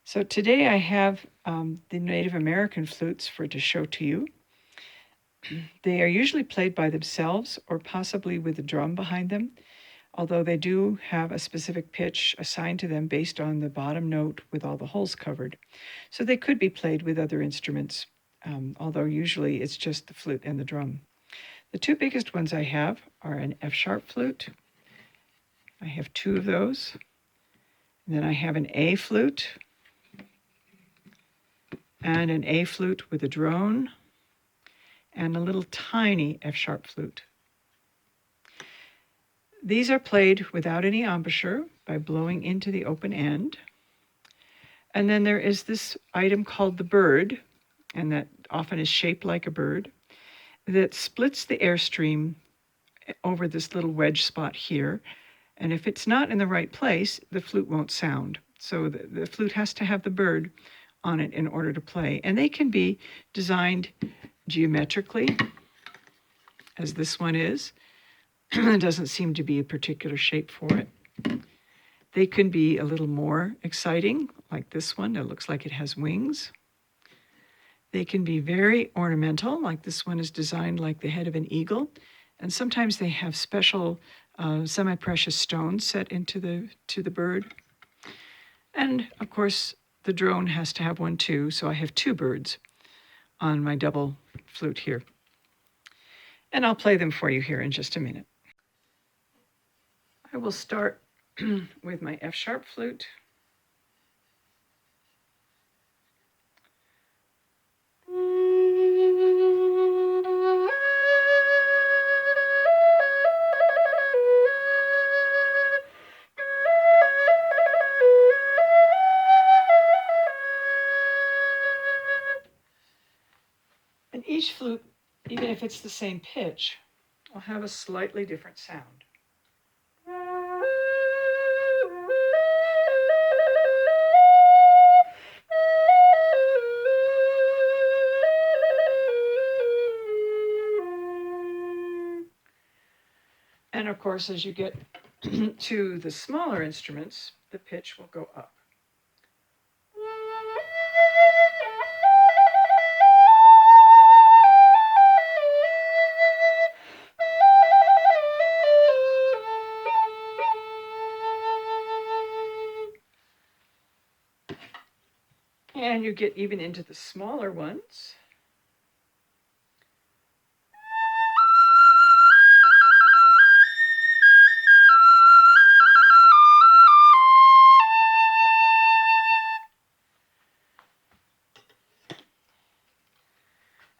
So today I have the Native American flutes to show to you. They are usually played by themselves or possibly with a drum behind them, although they do have a specific pitch assigned to them based on the bottom note with all the holes covered. So they could be played with other instruments, although usually it's just the flute and the drum. The two biggest ones I have are an F-sharp flute. I have two of those. And then I have an A flute and an A flute with a drone and a little tiny F-sharp flute. These are played without any embouchure by blowing into the open end. And then there is this item called the bird, and that often is shaped like a bird, that splits the airstream over this little wedge spot here. And if it's not in the right place, the flute won't sound. So the flute has to have the bird on it in order to play. And they can be designed geometrically, as this one is. It doesn't seem to be a particular shape for it. They can be a little more exciting, like this one that looks like it has wings. They can be very ornamental, like this one is designed like the head of an eagle. And sometimes they have special semi-precious stones set into the bird. And of course, the drone has to have one too, so I have two birds on my double flute here. And I'll play them for you here in just a minute. I will start with my F-sharp flute. And each flute, even if it's the same pitch, will have a slightly different sound. And of course, as you get to the smaller instruments, the pitch will go up. And you get even into the smaller ones.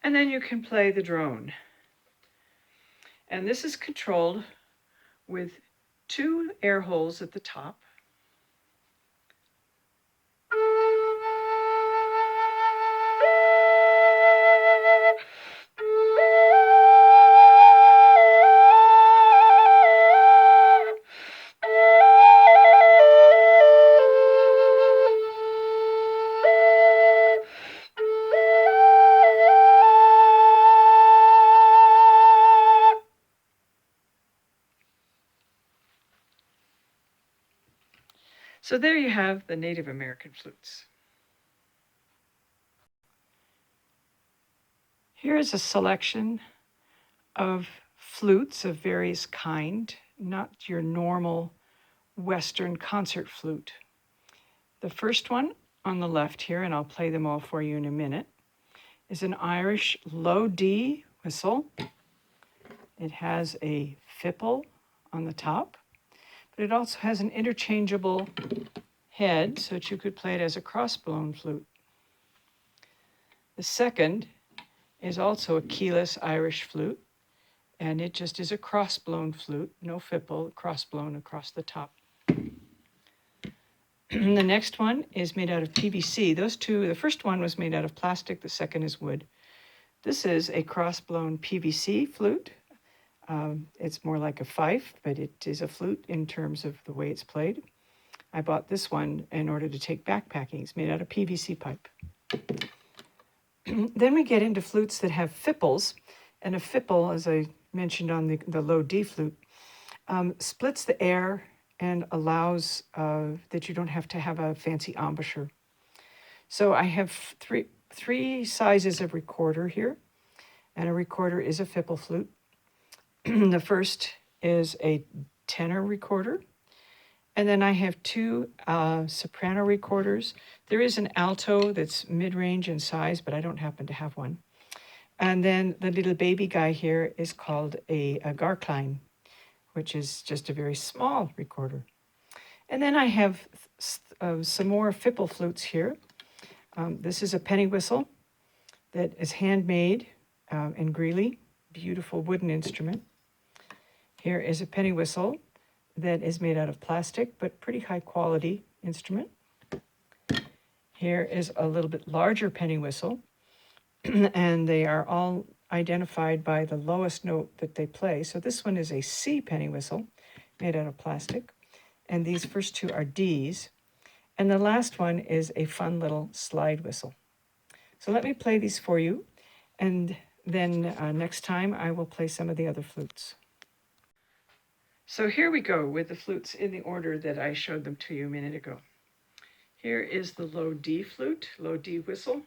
And then you can play the drone. And this is controlled with two air holes at the top. So there you have the Native American flutes. Here is a selection of flutes of various kind, not your normal Western concert flute. The first one on the left here, and I'll play them all for you in a minute, is an Irish low D whistle. It has a fipple on the top, but it also has an interchangeable head so that you could play it as a cross-blown flute. The second is also a keyless Irish flute, and it just is a cross-blown flute, no fipple, cross-blown across the top. The next one is made out of PVC. Those two, the first one was made out of plastic, the second is wood. This is a cross-blown PVC flute. It's more like a fife, but it is a flute in terms of the way it's played. I bought this one in order to take backpacking. It's made out of PVC pipe. Then we get into flutes that have fipples, and a fipple, as I mentioned on the low D flute, splits the air and allows that you don't have to have a fancy embouchure. So I have three sizes of recorder here, and a recorder is a fipple flute. The first is a tenor recorder, and then I have two soprano recorders. There is an alto that's mid-range in size, but I don't happen to have one. And then the little baby guy here is called a garklein, which is just a very small recorder. And then I have some more fipple flutes here. This is a penny whistle that is handmade in Greeley, beautiful wooden instrument. Here is a penny whistle that is made out of plastic, but pretty high quality instrument. Here is a little bit larger penny whistle, and they are all identified by the lowest note that they play. So this one is a C penny whistle made out of plastic, and these first two are Ds. And the last one is a fun little slide whistle. So let me play these for you, and then next time I will play some of the other flutes. So here we go with the flutes in the order that I showed them to you a minute ago. Here is the low D flute, low D whistle.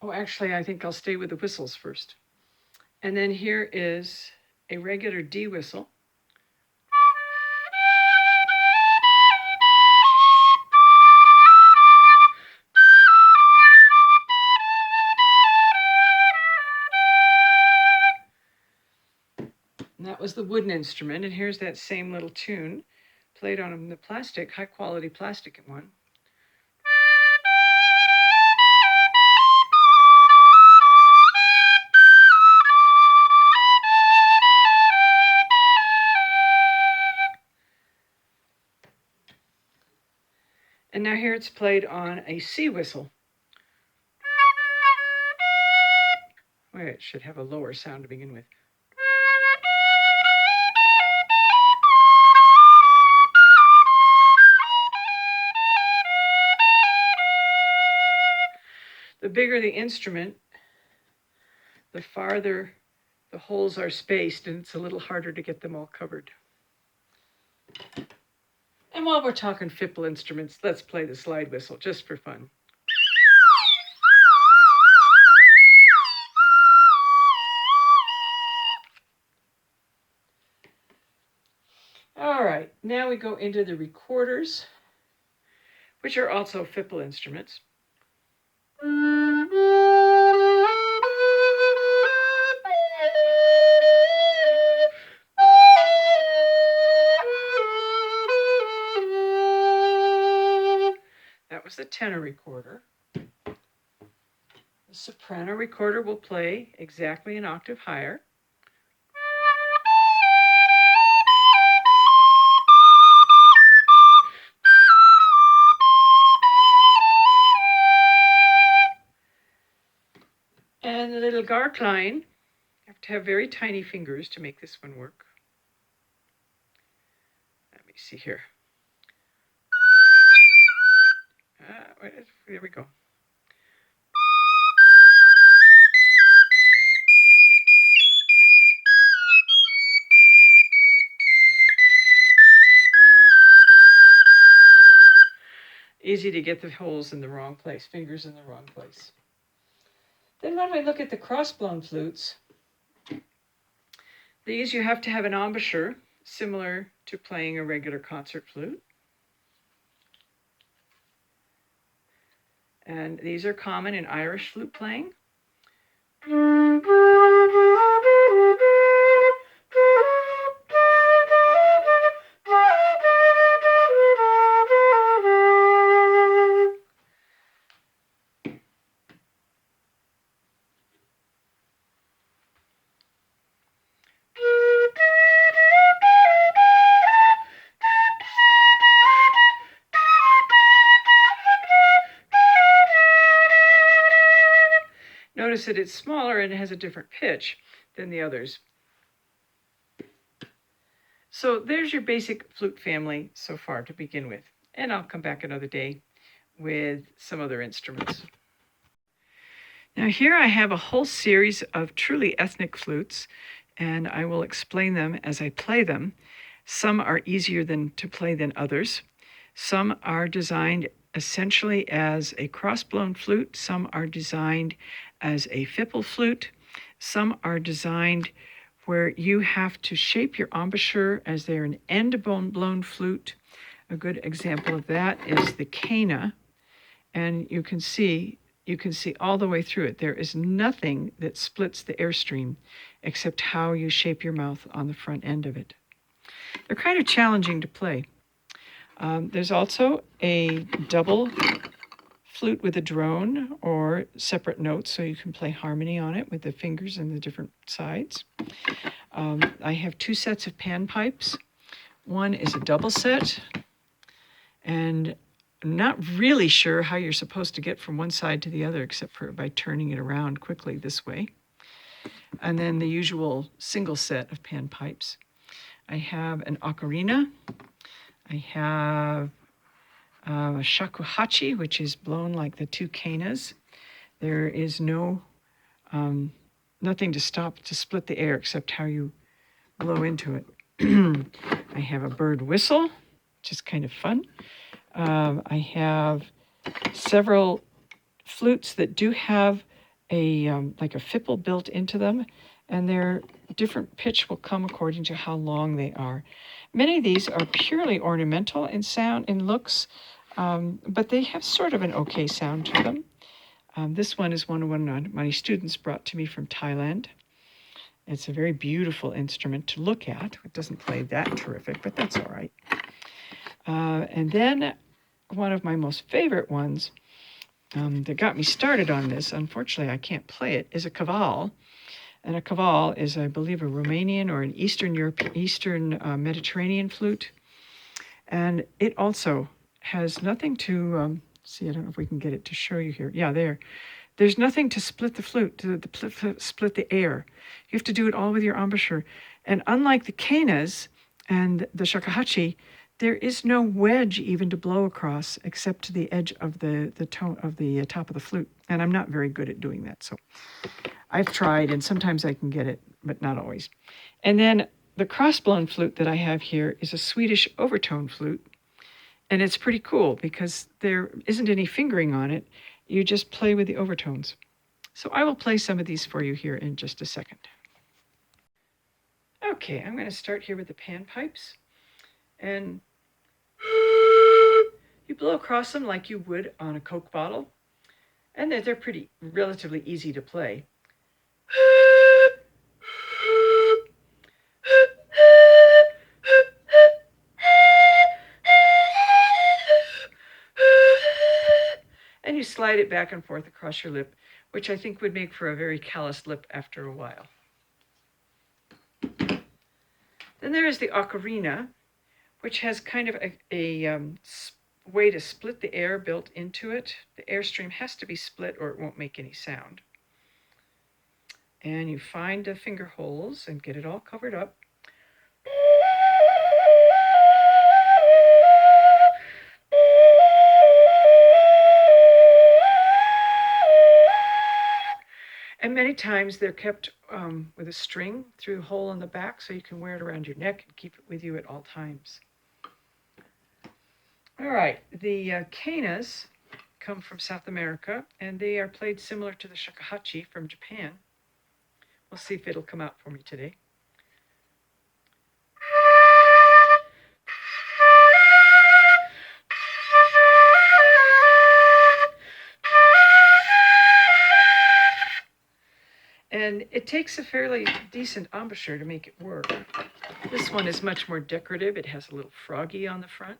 Oh, actually, I think I'll stay with the whistles first. And then here is a regular D whistle. And that was the wooden instrument. And here's that same little tune played on the plastic, high quality plastic one. And now here it's played on a C whistle. Well, it should have a lower sound to begin with. The bigger the instrument, the farther the holes are spaced, and it's a little harder to get them all covered. And while we're talking fipple instruments, let's play the slide whistle just for fun. All right, now we go into the recorders, which are also fipple instruments. That was the tenor recorder. The soprano recorder will play exactly an octave higher. And the little garklein, you have to have very tiny fingers to make this one work. Let me see here. There we go. Easy to get the holes in the wrong place, fingers in the wrong place. Then when we look at the cross-blown flutes, these you have to have an embouchure, similar to playing a regular concert flute. And these are common in Irish flute playing. Notice that it's smaller and it has a different pitch than the others. So there's your basic flute family so far to begin with. And I'll come back another day with some other instruments. Now here I have a whole series of truly ethnic flutes, and I will explain them as I play them. Some are easier to play than others. Some are designed essentially as a cross-blown flute. Some are designed as a fipple flute. Some are designed where you have to shape your embouchure as they're an end-blown flute. A good example of that is the cana, and you can see all the way through it. There is nothing that splits the airstream except how you shape your mouth on the front end of it. They're kind of challenging to play. There's also a double flute with a drone or separate notes, so you can play harmony on it with the fingers and the different sides. I have two sets of panpipes. One is a double set, and I'm not really sure how you're supposed to get from one side to the other except for by turning it around quickly this way. And then the usual single set of panpipes. I have an ocarina. I have a shakuhachi, which is blown like the two canas. There is nothing to split the air except how you blow into it. I have a bird whistle, which is kind of fun. I have several flutes that do have like a fipple built into them, and their different pitch will come according to how long they are. Many of these are purely ornamental in sound and looks, but they have sort of an okay sound to them. This one is one of my students brought to me from Thailand. It's a very beautiful instrument to look at. It doesn't play that terrific, but that's all right. And then one of my most favorite ones that got me started on this, unfortunately I can't play it, is a kaval. And a kaval is, I believe, a Romanian or an Eastern Mediterranean flute. And it also has nothing to, I don't know if we can get it to show you here. Yeah, there. There's nothing to split the flute, to split the air. You have to do it all with your embouchure. And unlike the canas and the shakuhachi, there is no wedge even to blow across except to the edge of the tone of the top of the flute. And I'm not very good at doing that. So I've tried, and sometimes I can get it, but not always. And then the cross-blown flute that I have here is a Swedish overtone flute. And it's pretty cool because there isn't any fingering on it. You just play with the overtones. So I will play some of these for you here in just a second. Okay, I'm going to start here with the panpipes. And you blow across them like you would on a Coke bottle. And they're pretty relatively easy to play. And you slide it back and forth across your lip, which I think would make for a very calloused lip after a while. Then there is the ocarina, which has kind of a way to split the air built into it. The airstream has to be split or it won't make any sound. And you find the finger holes and get it all covered up. And many times they're kept with a string through a hole in the back so you can wear it around your neck and keep it with you at all times. All right, the canas come from South America, and they are played similar to the shakuhachi from Japan. We'll see if it'll come out for me today. And it takes a fairly decent embouchure to make it work. This one is much more decorative. It has a little froggy on the front.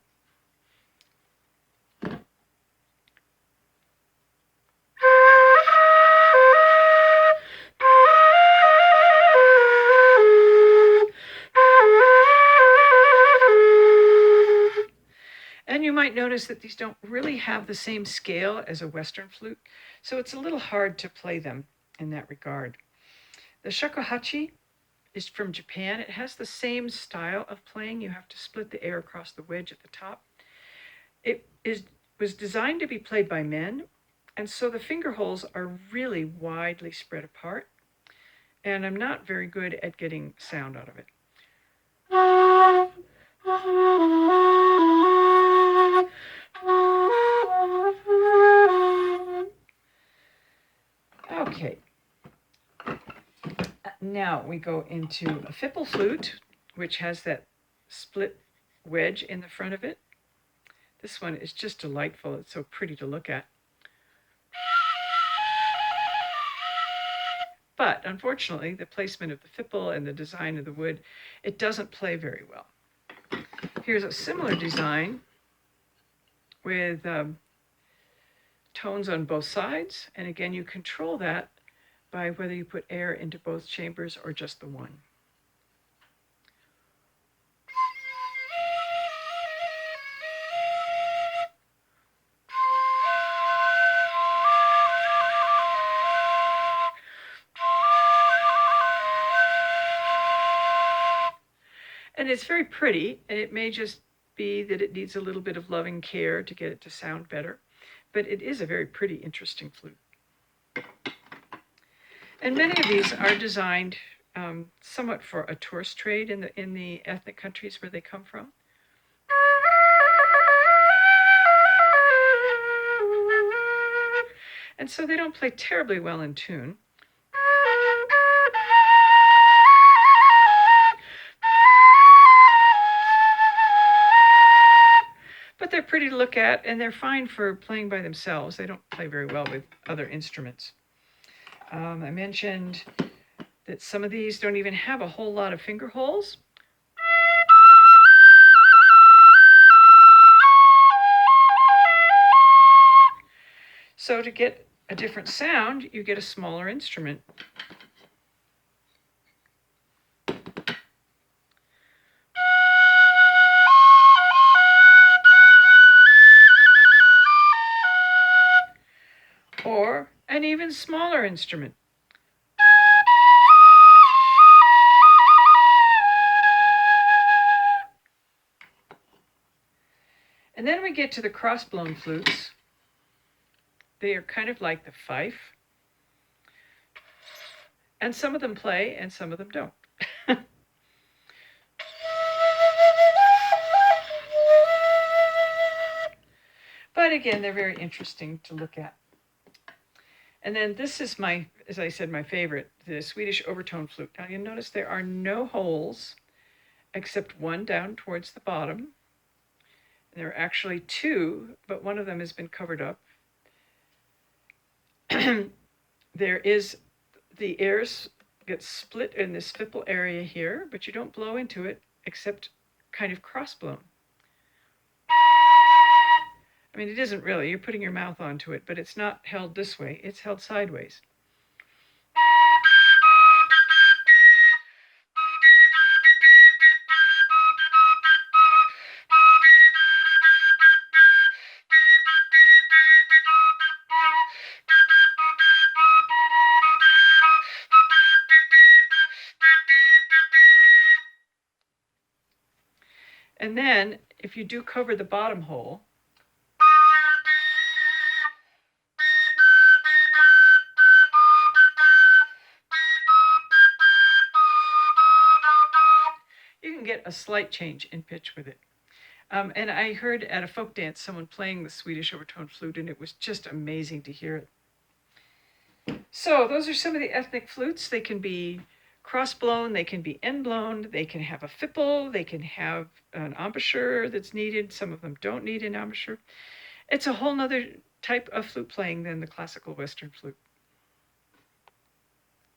And you might notice that these don't really have the same scale as a Western flute, so it's a little hard to play them in that regard. The shakuhachi is from Japan. It has the same style of playing. You have to split the air across the wedge at the top. It was designed to be played by men, and so the finger holes are really widely spread apart, and I'm not very good at getting sound out of it. Okay, now we go into a fipple flute, which has that split wedge in the front of it. This one is just delightful. It's so pretty to look at. But unfortunately, the placement of the fipple and the design of the wood, it doesn't play very well. Here's a similar design with tones on both sides. And again, you control that by whether you put air into both chambers or just the one. And it's very pretty, and it may just be that it needs a little bit of loving care to get it to sound better, but it is a very pretty, interesting flute. And many of these are designed somewhat for a tourist trade in the ethnic countries where they come from. And so they don't play terribly well in tune. But they're pretty to look at, and they're fine for playing by themselves. They don't play very well with other instruments. I mentioned that some of these don't even have a whole lot of finger holes. So to get a different sound, you get a smaller instrument. Or an even smaller instrument. And then we get to the cross-blown flutes. They are kind of like the fife. And some of them play and some of them don't. But again, they're very interesting to look at. And then this is my, as I said, my favorite, the Swedish overtone flute. Now you'll notice there are no holes except one down towards the bottom. There are actually two, but one of them has been covered up. There is, the air gets split in this fipple area here, but you don't blow into it except kind of cross-blown. I mean, it isn't really, you're putting your mouth onto it, but it's not held this way, it's held sideways. And then, if you do cover the bottom hole, you can get a slight change in pitch with it. And I heard at a folk dance someone playing the Swedish overtone flute, and it was just amazing to hear it. So those are some of the ethnic flutes. They can be cross-blown, they can be end-blown, they can have a fipple, they can have an embouchure that's needed. Some of them don't need an embouchure. It's a whole nother type of flute playing than the classical Western flute.